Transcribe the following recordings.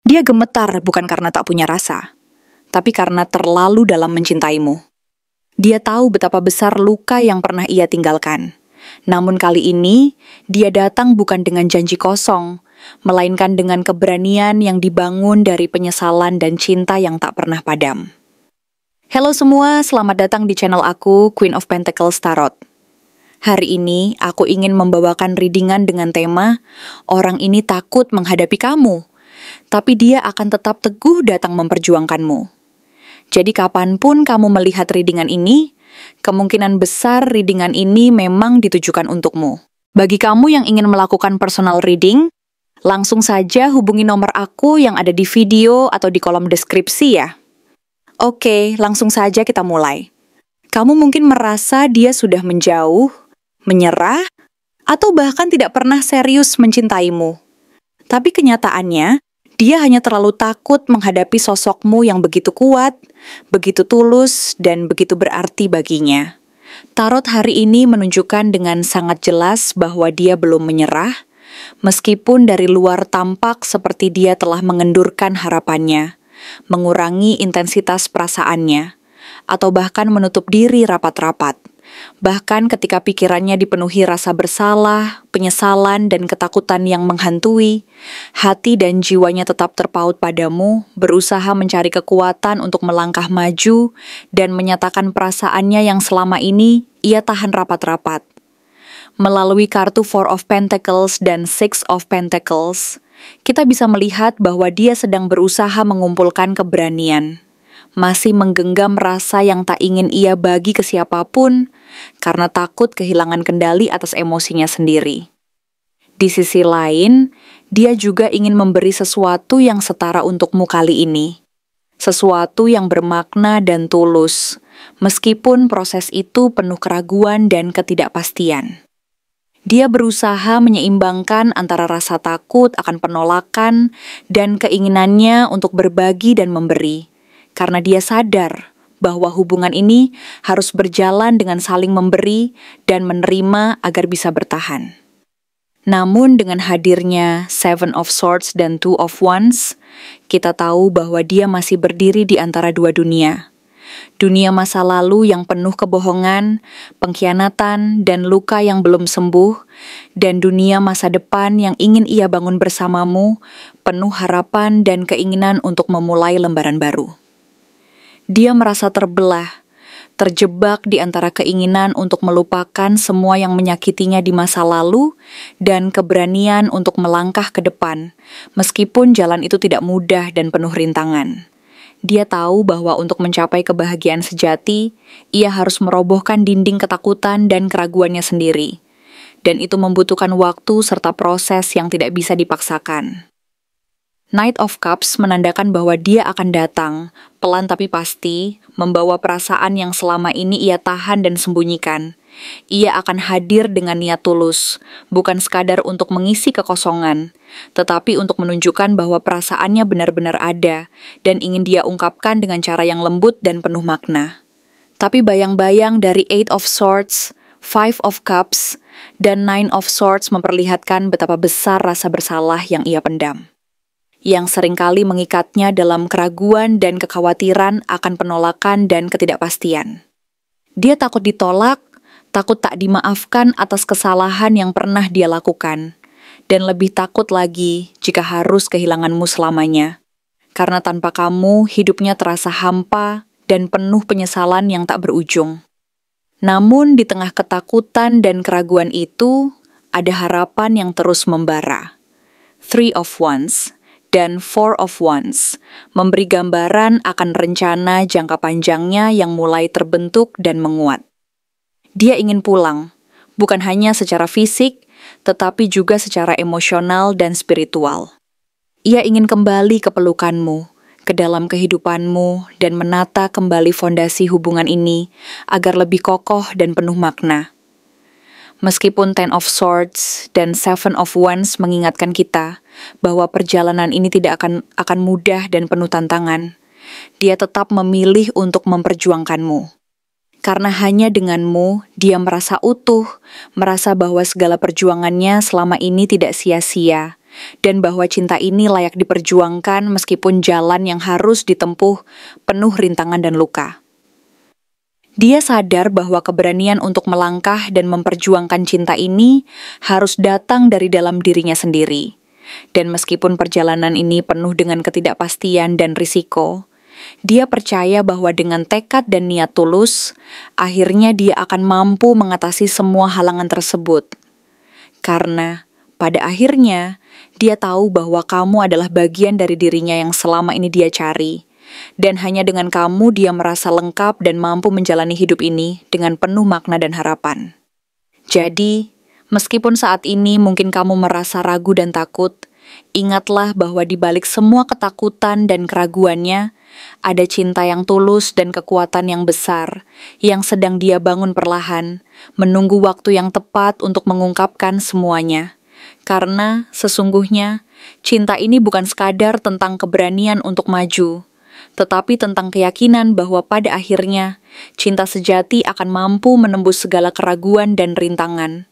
Dia gemetar bukan karena tak punya rasa, tapi karena terlalu dalam mencintaimu. Dia tahu betapa besar luka yang pernah ia tinggalkan. Namun kali ini, dia datang bukan dengan janji kosong, melainkan dengan keberanian yang dibangun dari penyesalan dan cinta yang tak pernah padam. Halo semua, selamat datang di channel aku, Queen of Pentacles Tarot. Hari ini, aku ingin membawakan readingan dengan tema, orang ini takut menghadapi kamu, tapi dia akan tetap teguh datang memperjuangkanmu. Jadi kapanpun kamu melihat readingan ini, kemungkinan besar readingan ini memang ditujukan untukmu. Bagi kamu yang ingin melakukan personal reading, langsung saja hubungi nomor aku yang ada di video atau di kolom deskripsi ya. Oke, langsung saja kita mulai. Kamu mungkin merasa dia sudah menjauh, menyerah, atau bahkan tidak pernah serius mencintaimu. Tapi kenyataannya, dia hanya terlalu takut menghadapi sosokmu yang begitu kuat, begitu tulus, dan begitu berarti baginya. Tarot hari ini menunjukkan dengan sangat jelas bahwa dia belum menyerah, meskipun dari luar tampak seperti dia telah mengendurkan harapannya, mengurangi intensitas perasaannya, atau bahkan menutup diri rapat-rapat. Bahkan ketika pikirannya dipenuhi rasa bersalah, penyesalan, dan ketakutan yang menghantui, hati dan jiwanya tetap terpaut padamu, berusaha mencari kekuatan untuk melangkah maju dan menyatakan perasaannya yang selama ini ia tahan rapat-rapat. Melalui kartu Four of Pentacles dan Six of Pentacles, kita bisa melihat bahwa dia sedang berusaha mengumpulkan keberanian. Masih menggenggam rasa yang tak ingin ia bagi ke siapapun karena takut kehilangan kendali atas emosinya sendiri. Di sisi lain, dia juga ingin memberi sesuatu yang setara untukmu kali ini. Sesuatu yang bermakna dan tulus, meskipun proses itu penuh keraguan dan ketidakpastian. Dia berusaha menyeimbangkan antara rasa takut akan penolakan dan keinginannya untuk berbagi dan memberi. Karena dia sadar bahwa hubungan ini harus berjalan dengan saling memberi dan menerima agar bisa bertahan. Namun dengan hadirnya Seven of Swords dan Two of Wands, kita tahu bahwa dia masih berdiri di antara dua dunia. Dunia masa lalu yang penuh kebohongan, pengkhianatan, dan luka yang belum sembuh, dan dunia masa depan yang ingin ia bangun bersamamu, penuh harapan dan keinginan untuk memulai lembaran baru. Dia merasa terbelah, terjebak di antara keinginan untuk melupakan semua yang menyakitinya di masa lalu dan keberanian untuk melangkah ke depan, meskipun jalan itu tidak mudah dan penuh rintangan. Dia tahu bahwa untuk mencapai kebahagiaan sejati, ia harus merobohkan dinding ketakutan dan keraguannya sendiri. Dan itu membutuhkan waktu serta proses yang tidak bisa dipaksakan. Knight of Cups menandakan bahwa dia akan datang, pelan tapi pasti, membawa perasaan yang selama ini ia tahan dan sembunyikan. Ia akan hadir dengan niat tulus, bukan sekadar untuk mengisi kekosongan, tetapi untuk menunjukkan bahwa perasaannya benar-benar ada dan ingin dia ungkapkan dengan cara yang lembut dan penuh makna. Tapi bayang-bayang dari Eight of Swords, Five of Cups, dan Nine of Swords memperlihatkan betapa besar rasa bersalah yang ia pendam, yang seringkali mengikatnya dalam keraguan dan kekhawatiran akan penolakan dan ketidakpastian. Dia takut ditolak, takut tak dimaafkan atas kesalahan yang pernah dia lakukan, dan lebih takut lagi jika harus kehilanganmu selamanya. Karena tanpa kamu, hidupnya terasa hampa dan penuh penyesalan yang tak berujung. Namun di tengah ketakutan dan keraguan itu, ada harapan yang terus membara. Three of Wands dan Four of Wands memberi gambaran akan rencana jangka panjangnya yang mulai terbentuk dan menguat. Dia ingin pulang, bukan hanya secara fisik, tetapi juga secara emosional dan spiritual. Ia ingin kembali ke pelukanmu, ke dalam kehidupanmu, dan menata kembali fondasi hubungan ini agar lebih kokoh dan penuh makna. Meskipun Ten of Swords dan Seven of Wands mengingatkan kita bahwa perjalanan ini tidak akan mudah dan penuh tantangan, dia tetap memilih untuk memperjuangkanmu. Karena hanya denganmu, dia merasa utuh, merasa bahwa segala perjuangannya selama ini tidak sia-sia, dan bahwa cinta ini layak diperjuangkan meskipun jalan yang harus ditempuh penuh rintangan dan luka. Dia sadar bahwa keberanian untuk melangkah dan memperjuangkan cinta ini harus datang dari dalam dirinya sendiri. Dan meskipun perjalanan ini penuh dengan ketidakpastian dan risiko, dia percaya bahwa dengan tekad dan niat tulus, akhirnya dia akan mampu mengatasi semua halangan tersebut. Karena pada akhirnya, dia tahu bahwa kamu adalah bagian dari dirinya yang selama ini dia cari. Dan hanya dengan kamu dia merasa lengkap dan mampu menjalani hidup ini dengan penuh makna dan harapan. Jadi, meskipun saat ini mungkin kamu merasa ragu dan takut, ingatlah bahwa di balik semua ketakutan dan keraguannya, ada cinta yang tulus dan kekuatan yang besar yang sedang dia bangun perlahan, menunggu waktu yang tepat untuk mengungkapkan semuanya. Karena sesungguhnya, cinta ini bukan sekadar tentang keberanian untuk maju, tetapi tentang keyakinan bahwa pada akhirnya, cinta sejati akan mampu menembus segala keraguan dan rintangan,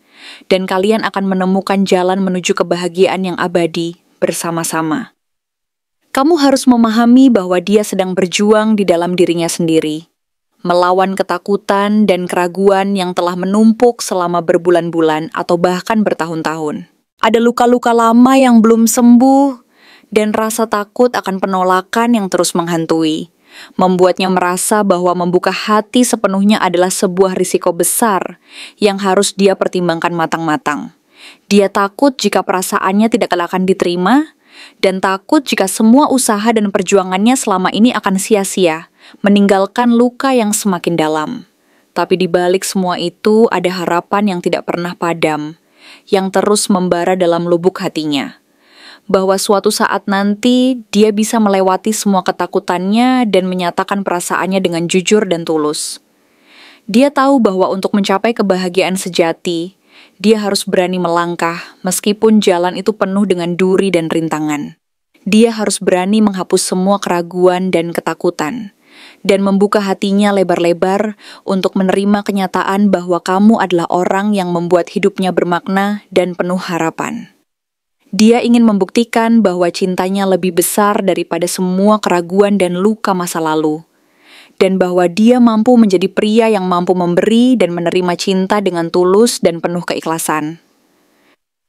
dan kalian akan menemukan jalan menuju kebahagiaan yang abadi bersama-sama. Kamu harus memahami bahwa dia sedang berjuang di dalam dirinya sendiri, melawan ketakutan dan keraguan yang telah menumpuk selama berbulan-bulan atau bahkan bertahun-tahun. Ada luka-luka lama yang belum sembuh, dan rasa takut akan penolakan yang terus menghantui, membuatnya merasa bahwa membuka hati sepenuhnya adalah sebuah risiko besar yang harus dia pertimbangkan matang-matang. Dia takut jika perasaannya tidak akan diterima, dan takut jika semua usaha dan perjuangannya selama ini akan sia-sia, meninggalkan luka yang semakin dalam. Tapi di balik semua itu ada harapan yang tidak pernah padam, yang terus membara dalam lubuk hatinya. Bahwa suatu saat nanti dia bisa melewati semua ketakutannya dan menyatakan perasaannya dengan jujur dan tulus. Dia tahu bahwa untuk mencapai kebahagiaan sejati, dia harus berani melangkah meskipun jalan itu penuh dengan duri dan rintangan. Dia harus berani menghapus semua keraguan dan ketakutan, dan membuka hatinya lebar-lebar untuk menerima kenyataan bahwa kamu adalah orang yang membuat hidupnya bermakna dan penuh harapan. Dia ingin membuktikan bahwa cintanya lebih besar daripada semua keraguan dan luka masa lalu, dan bahwa dia mampu menjadi pria yang mampu memberi dan menerima cinta dengan tulus dan penuh keikhlasan.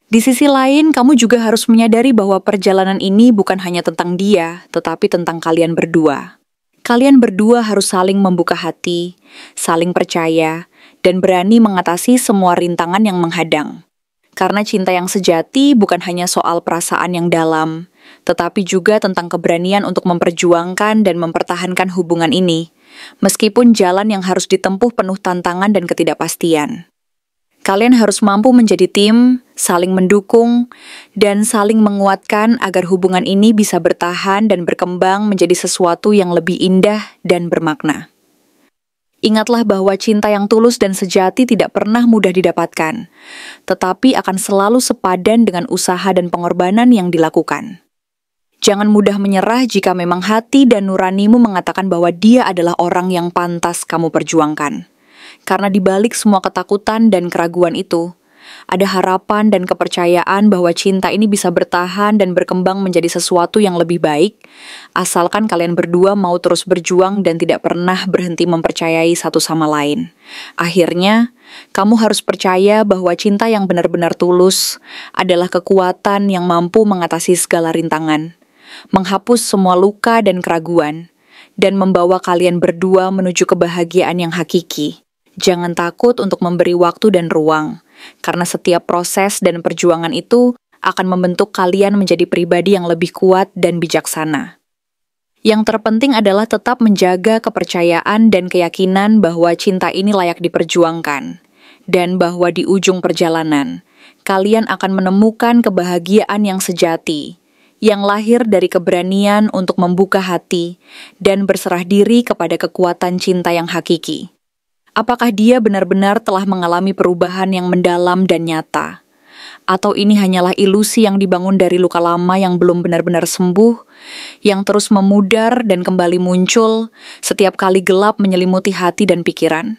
Di sisi lain, kamu juga harus menyadari bahwa perjalanan ini bukan hanya tentang dia, tetapi tentang kalian berdua. Kalian berdua harus saling membuka hati, saling percaya, dan berani mengatasi semua rintangan yang menghadang. Karena cinta yang sejati bukan hanya soal perasaan yang dalam, tetapi juga tentang keberanian untuk memperjuangkan dan mempertahankan hubungan ini, meskipun jalan yang harus ditempuh penuh tantangan dan ketidakpastian. Kalian harus mampu menjadi tim, saling mendukung, dan saling menguatkan agar hubungan ini bisa bertahan dan berkembang menjadi sesuatu yang lebih indah dan bermakna. Ingatlah bahwa cinta yang tulus dan sejati tidak pernah mudah didapatkan, tetapi akan selalu sepadan dengan usaha dan pengorbanan yang dilakukan. Jangan mudah menyerah jika memang hati dan nuranimu mengatakan bahwa dia adalah orang yang pantas kamu perjuangkan. Karena di balik semua ketakutan dan keraguan itu, ada harapan dan kepercayaan bahwa cinta ini bisa bertahan dan berkembang menjadi sesuatu yang lebih baik, asalkan kalian berdua mau terus berjuang dan tidak pernah berhenti mempercayai satu sama lain. Akhirnya, kamu harus percaya bahwa cinta yang benar-benar tulus adalah kekuatan yang mampu mengatasi segala rintangan, menghapus semua luka dan keraguan, dan membawa kalian berdua menuju kebahagiaan yang hakiki. Jangan takut untuk memberi waktu dan ruang, karena setiap proses dan perjuangan itu akan membentuk kalian menjadi pribadi yang lebih kuat dan bijaksana. Yang terpenting adalah tetap menjaga kepercayaan dan keyakinan bahwa cinta ini layak diperjuangkan, dan bahwa di ujung perjalanan, kalian akan menemukan kebahagiaan yang sejati, yang lahir dari keberanian untuk membuka hati dan berserah diri kepada kekuatan cinta yang hakiki. Apakah dia benar-benar telah mengalami perubahan yang mendalam dan nyata? Atau ini hanyalah ilusi yang dibangun dari luka lama yang belum benar-benar sembuh, yang terus memudar dan kembali muncul setiap kali gelap menyelimuti hati dan pikiran?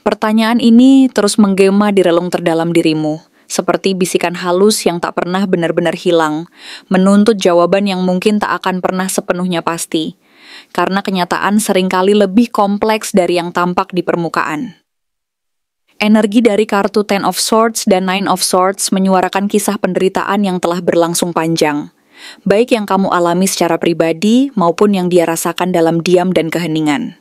Pertanyaan ini terus menggema di relung terdalam dirimu, seperti bisikan halus yang tak pernah benar-benar hilang, menuntut jawaban yang mungkin tak akan pernah sepenuhnya pasti, karena kenyataan seringkali lebih kompleks dari yang tampak di permukaan. Energi dari kartu Ten of Swords dan Nine of Swords menyuarakan kisah penderitaan yang telah berlangsung panjang, baik yang kamu alami secara pribadi maupun yang dia rasakan dalam diam dan keheningan.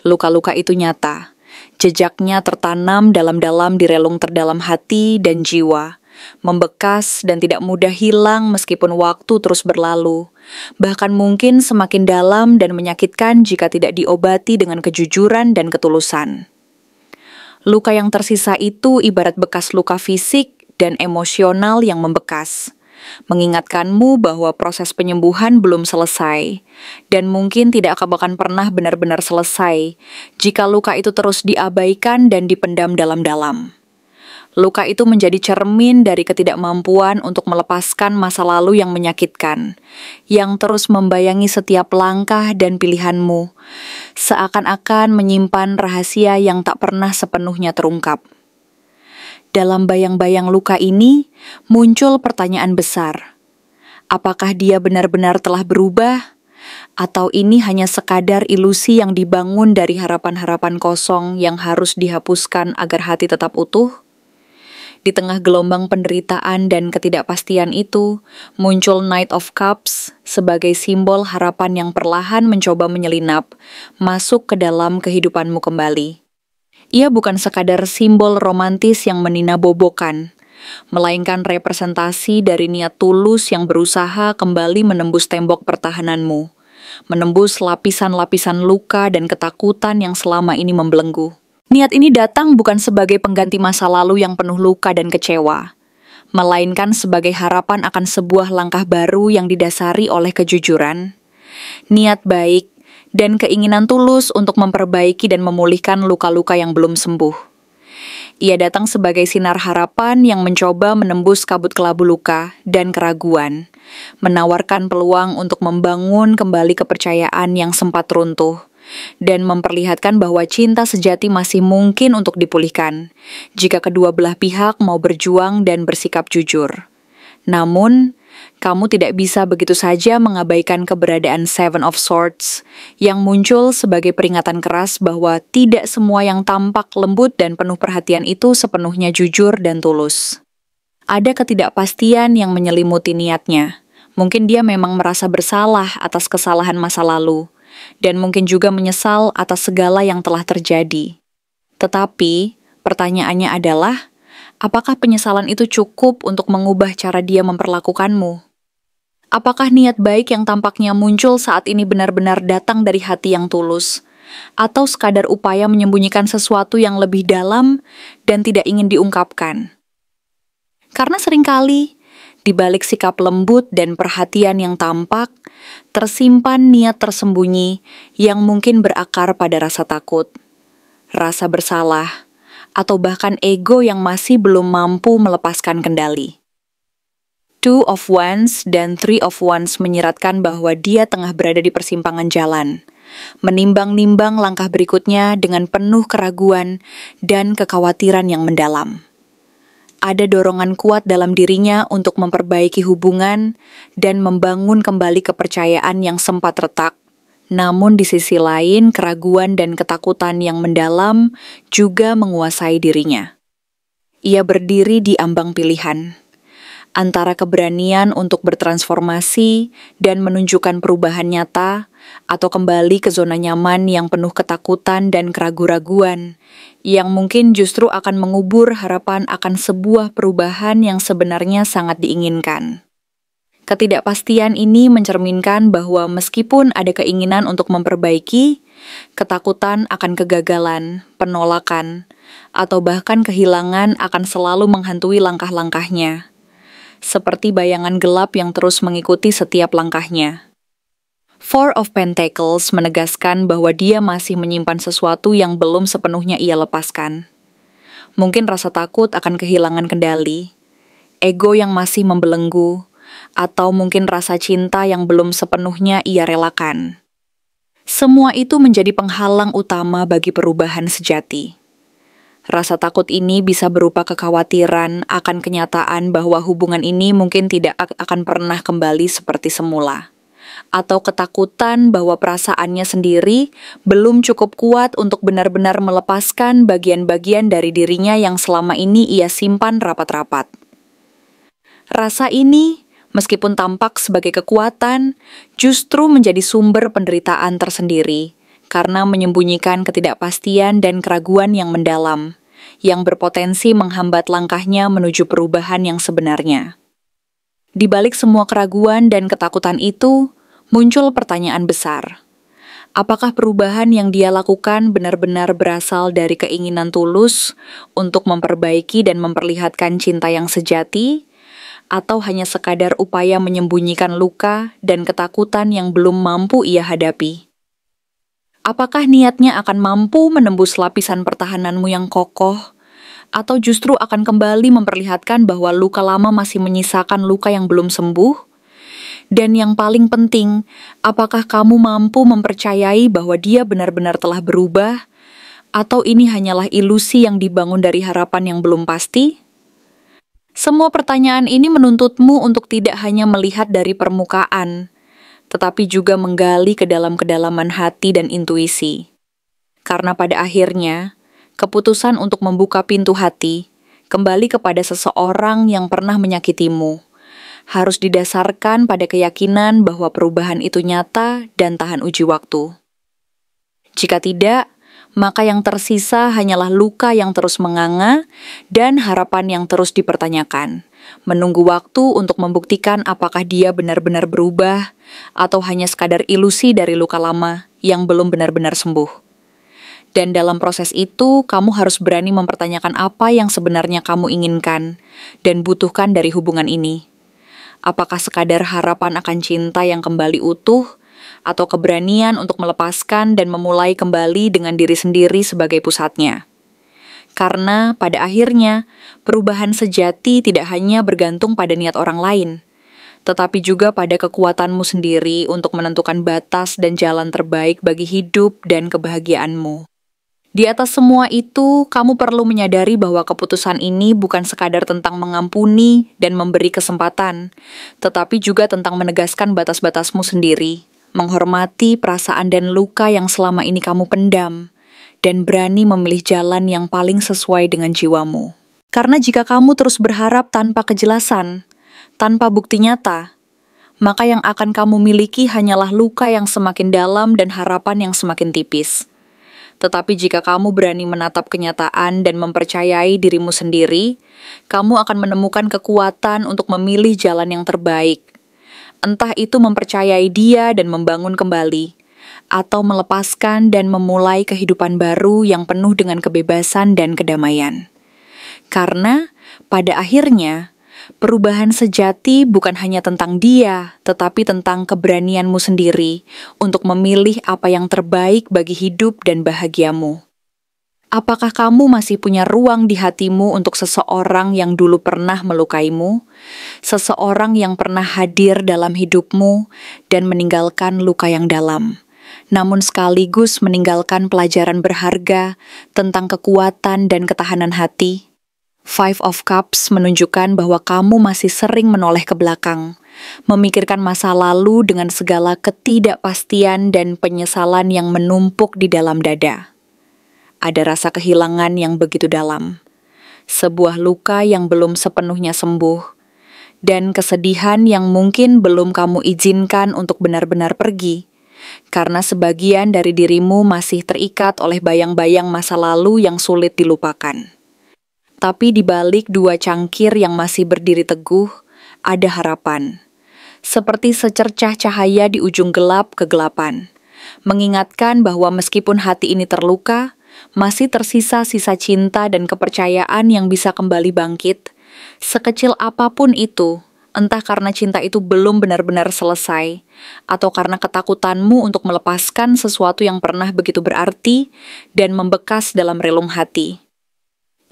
Luka-luka itu nyata, jejaknya tertanam dalam-dalam di relung terdalam hati dan jiwa, membekas dan tidak mudah hilang meskipun waktu terus berlalu, bahkan mungkin semakin dalam dan menyakitkan jika tidak diobati dengan kejujuran dan ketulusan. Luka yang tersisa itu ibarat bekas luka fisik dan emosional yang membekas, mengingatkanmu bahwa proses penyembuhan belum selesai, dan mungkin tidak akan pernah benar-benar selesai jika luka itu terus diabaikan dan dipendam dalam-dalam. Luka itu menjadi cermin dari ketidakmampuan untuk melepaskan masa lalu yang menyakitkan, yang terus membayangi setiap langkah dan pilihanmu, seakan-akan menyimpan rahasia yang tak pernah sepenuhnya terungkap. Dalam bayang-bayang luka ini, muncul pertanyaan besar. Apakah dia benar-benar telah berubah? Atau ini hanya sekadar ilusi yang dibangun dari harapan-harapan kosong yang harus dihapuskan agar hati tetap utuh? Di tengah gelombang penderitaan dan ketidakpastian itu, muncul Knight of Cups sebagai simbol harapan yang perlahan mencoba menyelinap, masuk ke dalam kehidupanmu kembali. Ia bukan sekadar simbol romantis yang meninabobokan, melainkan representasi dari niat tulus yang berusaha kembali menembus tembok pertahananmu, menembus lapisan-lapisan luka dan ketakutan yang selama ini membelenggu. Niat ini datang bukan sebagai pengganti masa lalu yang penuh luka dan kecewa, melainkan sebagai harapan akan sebuah langkah baru yang didasari oleh kejujuran, niat baik, dan keinginan tulus untuk memperbaiki dan memulihkan luka-luka yang belum sembuh. Ia datang sebagai sinar harapan yang mencoba menembus kabut kelabu luka dan keraguan, menawarkan peluang untuk membangun kembali kepercayaan yang sempat runtuh, dan memperlihatkan bahwa cinta sejati masih mungkin untuk dipulihkan jika kedua belah pihak mau berjuang dan bersikap jujur. Namun, kamu tidak bisa begitu saja mengabaikan keberadaan Seven of Swords yang muncul sebagai peringatan keras bahwa tidak semua yang tampak lembut dan penuh perhatian itu sepenuhnya jujur dan tulus. Ada ketidakpastian yang menyelimuti niatnya. Mungkin dia memang merasa bersalah atas kesalahan masa lalu, dan mungkin juga menyesal atas segala yang telah terjadi. Tetapi, pertanyaannya adalah, apakah penyesalan itu cukup untuk mengubah cara dia memperlakukanmu? Apakah niat baik yang tampaknya muncul saat ini benar-benar datang dari hati yang tulus, atau sekadar upaya menyembunyikan sesuatu yang lebih dalam dan tidak ingin diungkapkan? Karena seringkali, di balik sikap lembut dan perhatian yang tampak, tersimpan niat tersembunyi yang mungkin berakar pada rasa takut, rasa bersalah, atau bahkan ego yang masih belum mampu melepaskan kendali. Two of Wands dan Three of Wands menyiratkan bahwa dia tengah berada di persimpangan jalan, menimbang-nimbang langkah berikutnya dengan penuh keraguan dan kekhawatiran yang mendalam. Ada dorongan kuat dalam dirinya untuk memperbaiki hubungan dan membangun kembali kepercayaan yang sempat retak. Namun di sisi lain, keraguan dan ketakutan yang mendalam juga menguasai dirinya. Ia berdiri di ambang pilihan, antara keberanian untuk bertransformasi dan menunjukkan perubahan nyata, atau kembali ke zona nyaman yang penuh ketakutan dan keraguan-raguan, yang mungkin justru akan mengubur harapan akan sebuah perubahan yang sebenarnya sangat diinginkan. Ketidakpastian ini mencerminkan bahwa meskipun ada keinginan untuk memperbaiki, ketakutan akan kegagalan, penolakan, atau bahkan kehilangan akan selalu menghantui langkah-langkahnya, seperti bayangan gelap yang terus mengikuti setiap langkahnya. Four of Pentacles menegaskan bahwa dia masih menyimpan sesuatu yang belum sepenuhnya ia lepaskan. Mungkin rasa takut akan kehilangan kendali, ego yang masih membelenggu, atau mungkin rasa cinta yang belum sepenuhnya ia relakan. Semua itu menjadi penghalang utama bagi perubahan sejati. Rasa takut ini bisa berupa kekhawatiran akan kenyataan bahwa hubungan ini mungkin tidak akan pernah kembali seperti semula. Atau ketakutan bahwa perasaannya sendiri belum cukup kuat untuk benar-benar melepaskan bagian-bagian dari dirinya yang selama ini ia simpan rapat-rapat. Rasa ini, meskipun tampak sebagai kekuatan, justru menjadi sumber penderitaan tersendiri, karena menyembunyikan ketidakpastian dan keraguan yang mendalam, yang berpotensi menghambat langkahnya menuju perubahan yang sebenarnya. Di balik semua keraguan dan ketakutan itu, muncul pertanyaan besar. Apakah perubahan yang dia lakukan benar-benar berasal dari keinginan tulus untuk memperbaiki dan memperlihatkan cinta yang sejati, atau hanya sekadar upaya menyembunyikan luka dan ketakutan yang belum mampu ia hadapi? Apakah niatnya akan mampu menembus lapisan pertahananmu yang kokoh, atau justru akan kembali memperlihatkan bahwa luka lama masih menyisakan luka yang belum sembuh? Dan yang paling penting, apakah kamu mampu mempercayai bahwa dia benar-benar telah berubah, atau ini hanyalah ilusi yang dibangun dari harapan yang belum pasti? Semua pertanyaan ini menuntutmu untuk tidak hanya melihat dari permukaan, tetapi juga menggali ke dalam kedalaman hati dan intuisi. Karena pada akhirnya, keputusan untuk membuka pintu hati kembali kepada seseorang yang pernah menyakitimu harus didasarkan pada keyakinan bahwa perubahan itu nyata dan tahan uji waktu. Jika tidak, maka yang tersisa hanyalah luka yang terus menganga dan harapan yang terus dipertanyakan, menunggu waktu untuk membuktikan apakah dia benar-benar berubah atau hanya sekadar ilusi dari luka lama yang belum benar-benar sembuh. Dan dalam proses itu, kamu harus berani mempertanyakan apa yang sebenarnya kamu inginkan dan butuhkan dari hubungan ini. Apakah sekadar harapan akan cinta yang kembali utuh, atau keberanian untuk melepaskan dan memulai kembali dengan diri sendiri sebagai pusatnya? Karena pada akhirnya, perubahan sejati tidak hanya bergantung pada niat orang lain, tetapi juga pada kekuatanmu sendiri untuk menentukan batas dan jalan terbaik bagi hidup dan kebahagiaanmu. Di atas semua itu, kamu perlu menyadari bahwa keputusan ini bukan sekadar tentang mengampuni dan memberi kesempatan, tetapi juga tentang menegaskan batas-batasmu sendiri, menghormati perasaan dan luka yang selama ini kamu pendam, dan berani memilih jalan yang paling sesuai dengan jiwamu. Karena jika kamu terus berharap tanpa kejelasan, tanpa bukti nyata, maka yang akan kamu miliki hanyalah luka yang semakin dalam dan harapan yang semakin tipis. Tetapi jika kamu berani menatap kenyataan dan mempercayai dirimu sendiri, kamu akan menemukan kekuatan untuk memilih jalan yang terbaik. Entah itu mempercayai dia dan membangun kembali, atau melepaskan dan memulai kehidupan baru yang penuh dengan kebebasan dan kedamaian. Karena pada akhirnya, perubahan sejati bukan hanya tentang dia, tetapi tentang keberanianmu sendiri untuk memilih apa yang terbaik bagi hidup dan bahagiamu. Apakah kamu masih punya ruang di hatimu untuk seseorang yang dulu pernah melukaimu, seseorang yang pernah hadir dalam hidupmu dan meninggalkan luka yang dalam, namun sekaligus meninggalkan pelajaran berharga tentang kekuatan dan ketahanan hati? Five of Cups menunjukkan bahwa kamu masih sering menoleh ke belakang, memikirkan masa lalu dengan segala ketidakpastian dan penyesalan yang menumpuk di dalam dada. Ada rasa kehilangan yang begitu dalam, sebuah luka yang belum sepenuhnya sembuh, dan kesedihan yang mungkin belum kamu izinkan untuk benar-benar pergi, karena sebagian dari dirimu masih terikat oleh bayang-bayang masa lalu yang sulit dilupakan. Tapi di balik dua cangkir yang masih berdiri teguh, ada harapan. Seperti secercah cahaya di ujung gelap kegelapan, mengingatkan bahwa meskipun hati ini terluka, masih tersisa sisa cinta dan kepercayaan yang bisa kembali bangkit, sekecil apapun itu, entah karena cinta itu belum benar-benar selesai, atau karena ketakutanmu untuk melepaskan sesuatu yang pernah begitu berarti dan membekas dalam relung hati.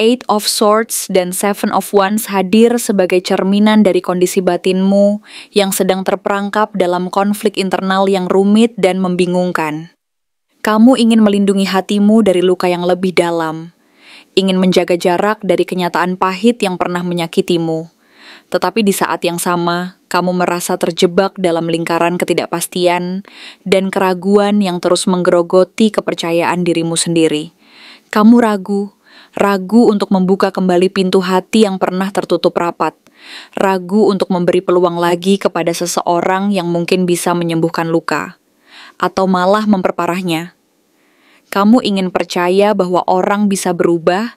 Eight of Swords dan Seven of Wands hadir sebagai cerminan dari kondisi batinmu yang sedang terperangkap dalam konflik internal yang rumit dan membingungkan. Kamu ingin melindungi hatimu dari luka yang lebih dalam, ingin menjaga jarak dari kenyataan pahit yang pernah menyakitimu. Tetapi di saat yang sama, kamu merasa terjebak dalam lingkaran ketidakpastian dan keraguan yang terus menggerogoti kepercayaan dirimu sendiri. Kamu ragu untuk membuka kembali pintu hati yang pernah tertutup rapat, ragu untuk memberi peluang lagi kepada seseorang yang mungkin bisa menyembuhkan luka, atau malah memperparahnya. Kamu ingin percaya bahwa orang bisa berubah,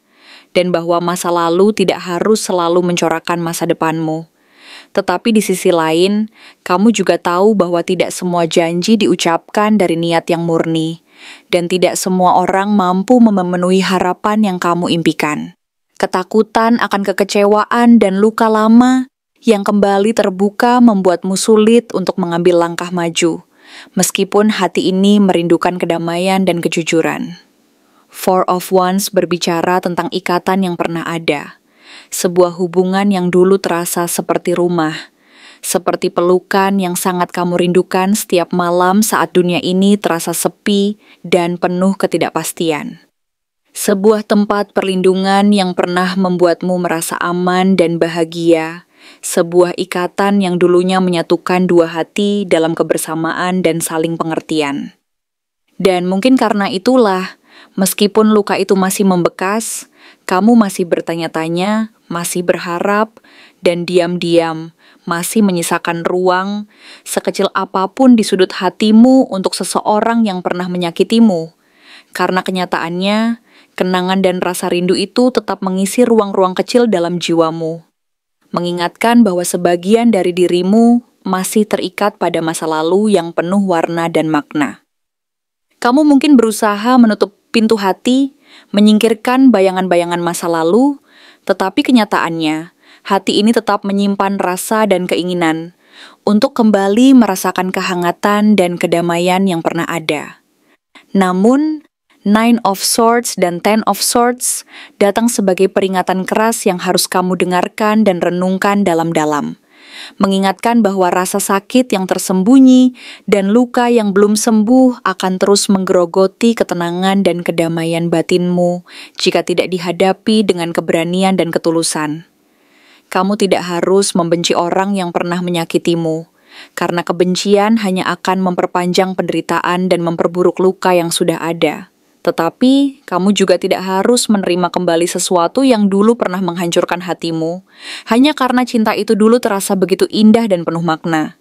dan bahwa masa lalu tidak harus selalu mencorakkan masa depanmu. Tetapi di sisi lain, kamu juga tahu bahwa tidak semua janji diucapkan dari niat yang murni, dan tidak semua orang mampu memenuhi harapan yang kamu impikan. Ketakutan akan kekecewaan dan luka lama yang kembali terbuka membuatmu sulit untuk mengambil langkah maju, meskipun hati ini merindukan kedamaian dan kejujuran. Four of Wands berbicara tentang ikatan yang pernah ada, sebuah hubungan yang dulu terasa seperti rumah, seperti pelukan yang sangat kamu rindukan setiap malam saat dunia ini terasa sepi dan penuh ketidakpastian. Sebuah tempat perlindungan yang pernah membuatmu merasa aman dan bahagia, sebuah ikatan yang dulunya menyatukan dua hati dalam kebersamaan dan saling pengertian. Dan mungkin karena itulah, meskipun luka itu masih membekas, kamu masih bertanya-tanya, masih berharap, dan diam-diam masih menyisakan ruang sekecil apapun di sudut hatimu untuk seseorang yang pernah menyakitimu. Karena kenyataannya, kenangan dan rasa rindu itu tetap mengisi ruang-ruang kecil dalam jiwamu, mengingatkan bahwa sebagian dari dirimu masih terikat pada masa lalu yang penuh warna dan makna. Kamu mungkin berusaha menutup pintu hati, menyingkirkan bayangan-bayangan masa lalu, tetapi kenyataannya, hati ini tetap menyimpan rasa dan keinginan untuk kembali merasakan kehangatan dan kedamaian yang pernah ada. Namun, Nine of Swords dan Ten of Swords datang sebagai peringatan keras yang harus kamu dengarkan dan renungkan dalam-dalam. Mengingatkan bahwa rasa sakit yang tersembunyi dan luka yang belum sembuh akan terus menggerogoti ketenangan dan kedamaian batinmu jika tidak dihadapi dengan keberanian dan ketulusan. Kamu tidak harus membenci orang yang pernah menyakitimu, karena kebencian hanya akan memperpanjang penderitaan dan memperburuk luka yang sudah ada. Tetapi, kamu juga tidak harus menerima kembali sesuatu yang dulu pernah menghancurkan hatimu, hanya karena cinta itu dulu terasa begitu indah dan penuh makna.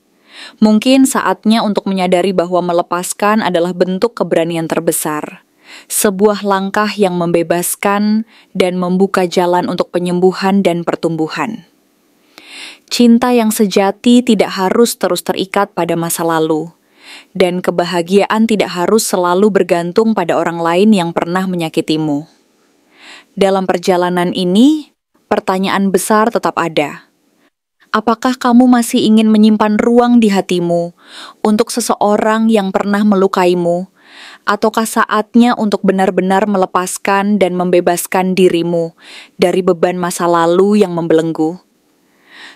Mungkin saatnya untuk menyadari bahwa melepaskan adalah bentuk keberanian terbesar. Sebuah langkah yang membebaskan dan membuka jalan untuk penyembuhan dan pertumbuhan. Cinta yang sejati tidak harus terus terikat pada masa lalu. Dan kebahagiaan tidak harus selalu bergantung pada orang lain yang pernah menyakitimu. Dalam perjalanan ini, pertanyaan besar tetap ada. Apakah kamu masih ingin menyimpan ruang di hatimu untuk seseorang yang pernah melukaimu, ataukah saatnya untuk benar-benar melepaskan dan membebaskan dirimu dari beban masa lalu yang membelenggu?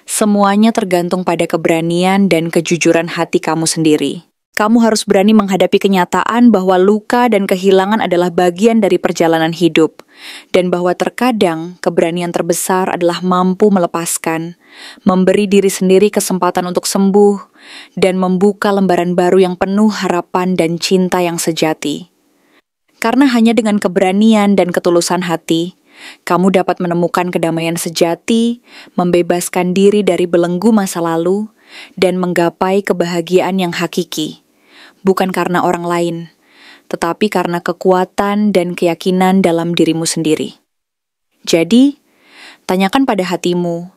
Semuanya tergantung pada keberanian dan kejujuran hati kamu sendiri. Kamu harus berani menghadapi kenyataan bahwa luka dan kehilangan adalah bagian dari perjalanan hidup, dan bahwa terkadang keberanian terbesar adalah mampu melepaskan, memberi diri sendiri kesempatan untuk sembuh, dan membuka lembaran baru yang penuh harapan dan cinta yang sejati. Karena hanya dengan keberanian dan ketulusan hati, kamu dapat menemukan kedamaian sejati, membebaskan diri dari belenggu masa lalu, dan menggapai kebahagiaan yang hakiki. Bukan karena orang lain, tetapi karena kekuatan dan keyakinan dalam dirimu sendiri. Jadi, tanyakan pada hatimu,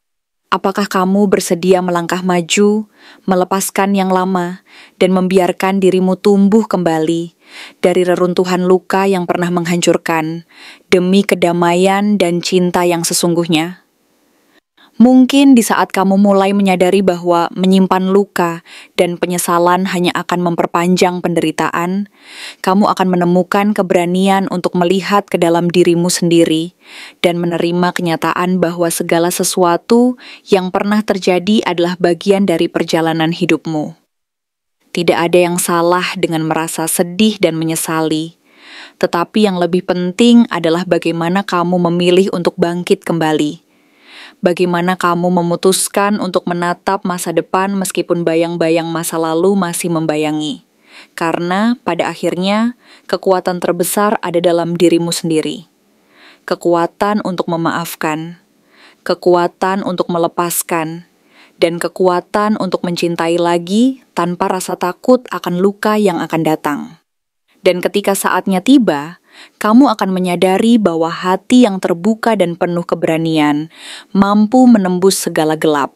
apakah kamu bersedia melangkah maju, melepaskan yang lama, dan membiarkan dirimu tumbuh kembali dari reruntuhan luka yang pernah menghancurkan, demi kedamaian dan cinta yang sesungguhnya? Mungkin di saat kamu mulai menyadari bahwa menyimpan luka dan penyesalan hanya akan memperpanjang penderitaan, kamu akan menemukan keberanian untuk melihat ke dalam dirimu sendiri dan menerima kenyataan bahwa segala sesuatu yang pernah terjadi adalah bagian dari perjalanan hidupmu. Tidak ada yang salah dengan merasa sedih dan menyesali, Tetapi yang lebih penting adalah bagaimana kamu memilih untuk bangkit kembali. Bagaimana kamu memutuskan untuk menatap masa depan meskipun bayang-bayang masa lalu masih membayangi. Karena pada akhirnya, kekuatan terbesar ada dalam dirimu sendiri. Kekuatan untuk memaafkan, kekuatan untuk melepaskan, dan kekuatan untuk mencintai lagi tanpa rasa takut akan luka yang akan datang. Dan ketika saatnya tiba, kamu akan menyadari bahwa hati yang terbuka dan penuh keberanian mampu menembus segala gelap,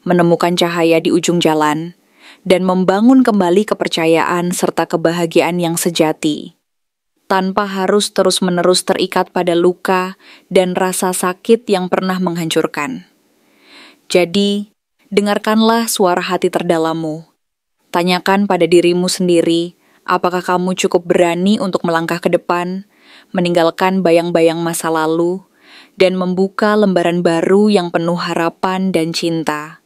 menemukan cahaya di ujung jalan, dan membangun kembali kepercayaan serta kebahagiaan yang sejati, tanpa harus terus-menerus terikat pada luka dan rasa sakit yang pernah menghancurkan. Jadi, dengarkanlah suara hati terdalammu. Tanyakan pada dirimu sendiri, apakah kamu cukup berani untuk melangkah ke depan, meninggalkan bayang-bayang masa lalu, dan membuka lembaran baru yang penuh harapan dan cinta?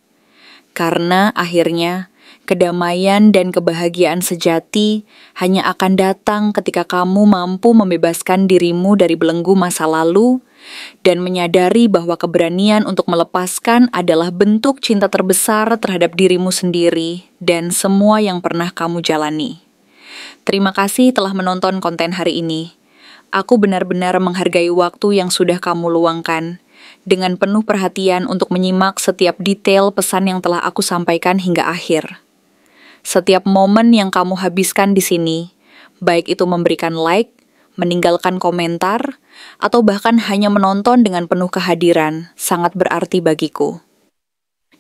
Karena akhirnya, kedamaian dan kebahagiaan sejati hanya akan datang ketika kamu mampu membebaskan dirimu dari belenggu masa lalu dan menyadari bahwa keberanian untuk melepaskan adalah bentuk cinta terbesar terhadap dirimu sendiri dan semua yang pernah kamu jalani. Terima kasih telah menonton konten hari ini. Aku benar-benar menghargai waktu yang sudah kamu luangkan dengan penuh perhatian untuk menyimak setiap detail pesan yang telah aku sampaikan hingga akhir. Setiap momen yang kamu habiskan di sini, baik itu memberikan like, meninggalkan komentar, atau bahkan hanya menonton dengan penuh kehadiran, sangat berarti bagiku.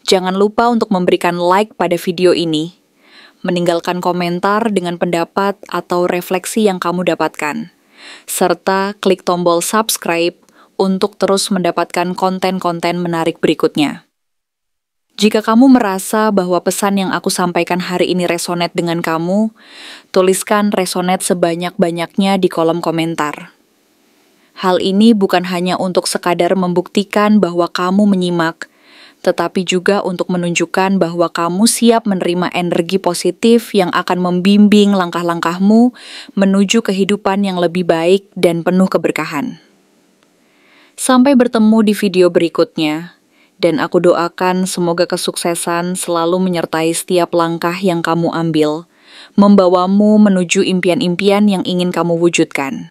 Jangan lupa untuk memberikan like pada video ini, meninggalkan komentar dengan pendapat atau refleksi yang kamu dapatkan, serta klik tombol subscribe untuk terus mendapatkan konten-konten menarik berikutnya. Jika kamu merasa bahwa pesan yang aku sampaikan hari ini resonate dengan kamu, tuliskan resonate sebanyak-banyaknya di kolom komentar. Hal ini bukan hanya untuk sekadar membuktikan bahwa kamu menyimak, tetapi juga untuk menunjukkan bahwa kamu siap menerima energi positif yang akan membimbing langkah-langkahmu menuju kehidupan yang lebih baik dan penuh keberkahan. Sampai bertemu di video berikutnya. Dan aku doakan semoga kesuksesan selalu menyertai setiap langkah yang kamu ambil, membawamu menuju impian-impian yang ingin kamu wujudkan.